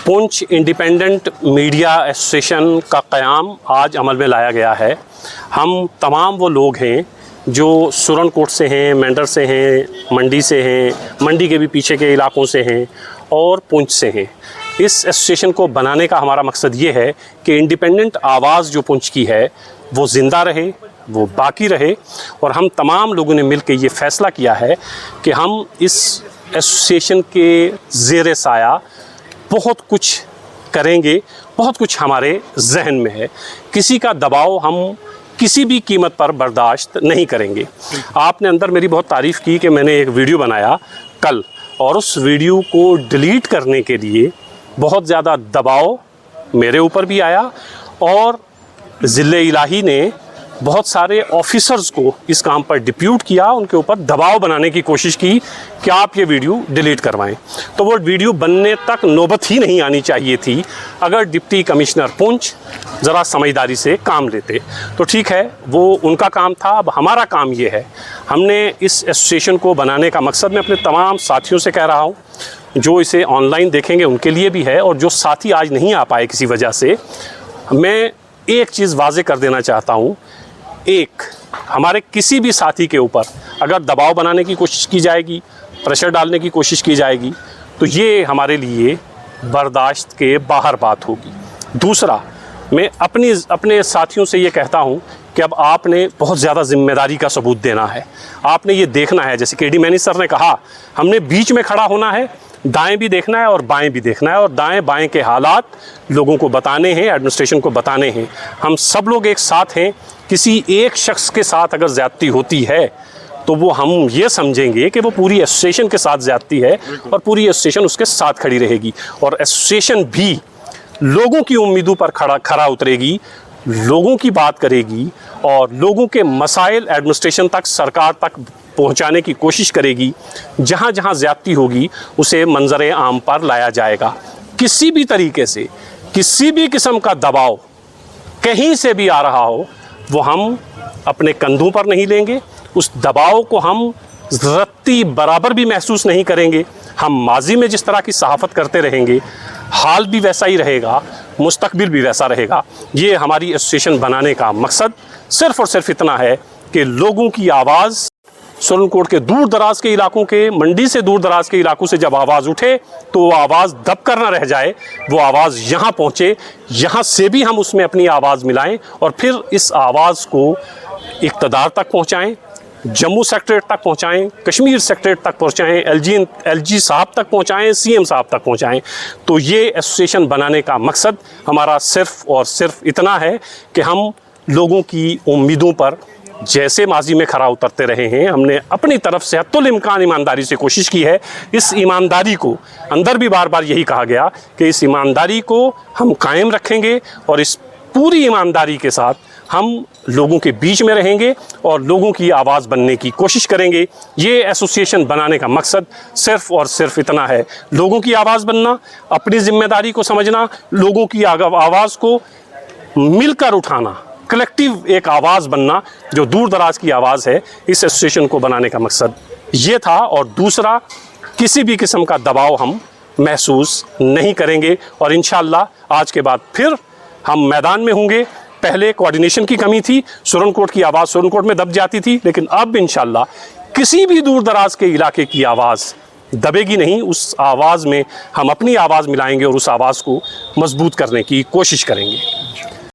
Poonch independent media association का क़याम आज अमल में लाया गया है। हम तमाम वो लोग हैं जो सुरनकोट से हैं, मेंढर से हैं, मंडी से हैं, मंडी के भी पीछे के इलाकों से हैं और पुंछ से हैं। इस एसोसिएशन को बनाने का हमारा मकसद ये है कि इंडिपेंडेंट आवाज़ जो पुंछ की है वो ज़िंदा रहे, वो बाकी रहे। और हम तमाम लोगों ने मिल के ये फ़ैसला किया है कि हम इस एसोसिएशन के ज़ेर साया बहुत कुछ करेंगे, बहुत कुछ हमारे जहन में है। किसी का दबाव हम किसी भी कीमत पर बर्दाश्त नहीं करेंगे। आपने अंदर मेरी बहुत तारीफ़ की कि मैंने एक वीडियो बनाया कल, और उस वीडियो को डिलीट करने के लिए बहुत ज़्यादा दबाव मेरे ऊपर भी आया और ज़िले इलाही ने बहुत सारे ऑफिसर्स को इस काम पर डिप्यूट किया, उनके ऊपर दबाव बनाने की कोशिश की कि आप ये वीडियो डिलीट करवाएं। तो वो वीडियो बनने तक नौबत ही नहीं आनी चाहिए थी अगर डिप्टी कमिश्नर पुंछ ज़रा समझदारी से काम लेते। तो ठीक है, वो उनका काम था। अब हमारा काम ये है, हमने इस एसोसिएशन को बनाने का मकसद मैं अपने तमाम साथियों से कह रहा हूँ, जो इसे ऑनलाइन देखेंगे उनके लिए भी है, और जो साथी आज नहीं आ पाए किसी वजह से, मैं एक चीज़ वाज़े कर देना चाहता हूँ। एक, हमारे किसी भी साथी के ऊपर अगर दबाव बनाने की कोशिश की जाएगी, प्रेशर डालने की कोशिश की जाएगी, तो ये हमारे लिए बर्दाश्त के बाहर बात होगी। दूसरा, मैं अपने साथियों से ये कहता हूँ कि अब आपने बहुत ज़्यादा ज़िम्मेदारी का सबूत देना है। आपने ये देखना है, जैसे के डी मैनी सर ने कहा, हमने बीच में खड़ा होना है, दाएं भी देखना है और बाएं भी देखना है, और दाएं बाएं के हालात लोगों को बताने हैं, एडमिनिस्ट्रेशन को बताने हैं। हम सब लोग एक साथ हैं। किसी एक शख्स के साथ अगर ज़्यादती होती है तो वो हम ये समझेंगे कि वो पूरी एसोसिएशन के साथ ज़्यादती है, और पूरी एसोसिएशन उसके साथ खड़ी रहेगी, और एसोसिएशन भी लोगों की उम्मीदों पर खरा उतरेगी, लोगों की बात करेगी और लोगों के मसाइल एडमिनिस्ट्रेशन तक, सरकार तक पहुंचाने की कोशिश करेगी। जहां जहां ज़्यादती होगी उसे मंजर आम पर लाया जाएगा। किसी भी तरीके से किसी भी किस्म का दबाव कहीं से भी आ रहा हो, वो हम अपने कंधों पर नहीं लेंगे। उस दबाव को हम रत्ती बराबर भी महसूस नहीं करेंगे। हम माजी में जिस तरह की सहाफ़त करते रहेंगे, हाल भी वैसा ही रहेगा, मुस्तकबिल भी वैसा रहेगा। ये हमारी एसोसिएशन बनाने का मकसद सिर्फ़ और सिर्फ इतना है कि लोगों की आवाज़, सुरनकोट के दूर दराज के इलाकों के, मंडी से दूर दराज के इलाकों से जब आवाज़ उठे तो वो आवाज़ दब कर ना रह जाए, वो आवाज़ यहाँ पहुँचे, यहाँ से भी हम उसमें अपनी आवाज़ मिलाएं और फिर इस आवाज़ को इक़्तिदार तक पहुँचाएं, जम्मू सेक्रेटरीट तक पहुँचाएं, कश्मीर सेक्रेटरीट तक पहुँचाएं, एलजी साहब तक पहुँचाएं, सीएम साहब तक पहुँचाएं। तो ये एसोसिएशन बनाने का मकसद हमारा सिर्फ़ और सिर्फ इतना है कि हम लोगों की उम्मीदों पर जैसे माजी में खरा उतरते रहे हैं, हमने अपनी तरफ से हत्तुल इम्कान ईमानदारी से कोशिश की है। इस ईमानदारी को अंदर भी बार बार यही कहा गया कि इस ईमानदारी को हम कायम रखेंगे, और इस पूरी ईमानदारी के साथ हम लोगों के बीच में रहेंगे और लोगों की आवाज़ बनने की कोशिश करेंगे। ये एसोसिएशन बनाने का मकसद सिर्फ़ और सिर्फ इतना है, लोगों की आवाज़ बनना, अपनी ज़िम्मेदारी को समझना, लोगों की आवाज़ को मिलकर उठाना, कलेक्टिव एक आवाज़ बनना जो दूर दराज की आवाज़ है। इस एसोसिएशन को बनाने का मकसद ये था। और दूसरा, किसी भी किस्म का दबाव हम महसूस नहीं करेंगे, और इंशाअल्लाह आज के बाद फिर हम मैदान में होंगे। पहले कोऑर्डिनेशन की कमी थी, सुरनकोट की आवाज़ सुरनकोट में दब जाती थी, लेकिन अब इंशाअल्लाह किसी भी दूर दराज के इलाके की आवाज़ दबेगी नहीं। उस आवाज़ में हम अपनी आवाज़ मिलाएंगे और उस आवाज़ को मजबूत करने की कोशिश करेंगे।